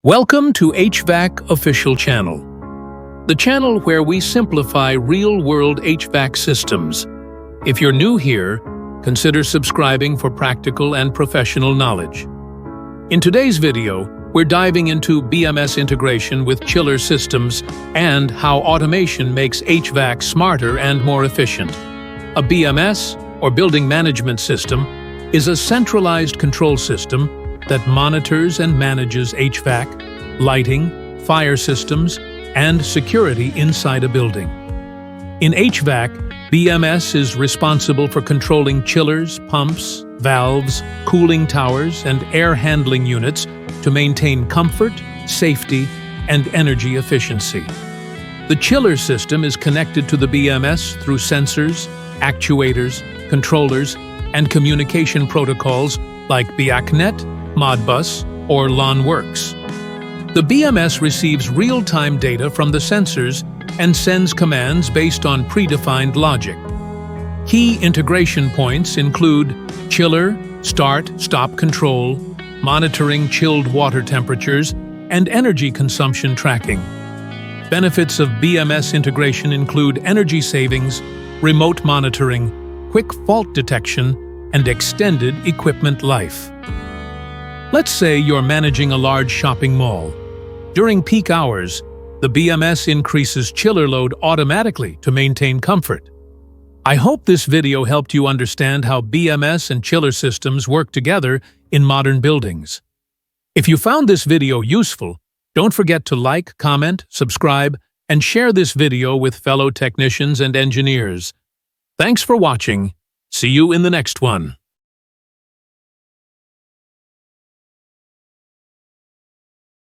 Welcome to HVAC Official Channel, the channel where we simplify real-world HVAC systems. If you're new here, consider subscribing for practical and professional knowledge. In today's video, we're diving into BMS integration with chiller systems and how automation makes HVAC smarter and more efficient. A BMS, or Building Management System, is a centralized control system that monitors and manages HVAC, lighting, fire systems, and security inside a building. In HVAC, BMS is responsible for controlling chillers, pumps, valves, cooling towers, and air handling units to maintain comfort, safety, and energy efficiency. The chiller system is connected to the BMS through sensors, actuators, controllers, and communication protocols like BACnet, Modbus, or LANWorks. The BMS receives real-time data from the sensors and sends commands based on predefined logic. Key integration points include chiller, start-stop control, monitoring chilled water temperatures, and energy consumption tracking. Benefits of BMS integration include energy savings, remote monitoring, quick fault detection, and extended equipment life. Let's say you're managing a large shopping mall. During peak hours, the BMS increases chiller load automatically to maintain comfort. I hope this video helped you understand how BMS and chiller systems work together in modern buildings. If you found this video useful, don't forget to like, comment, subscribe, and share this video with fellow technicians and engineers. Thanks for watching. See you in the next one.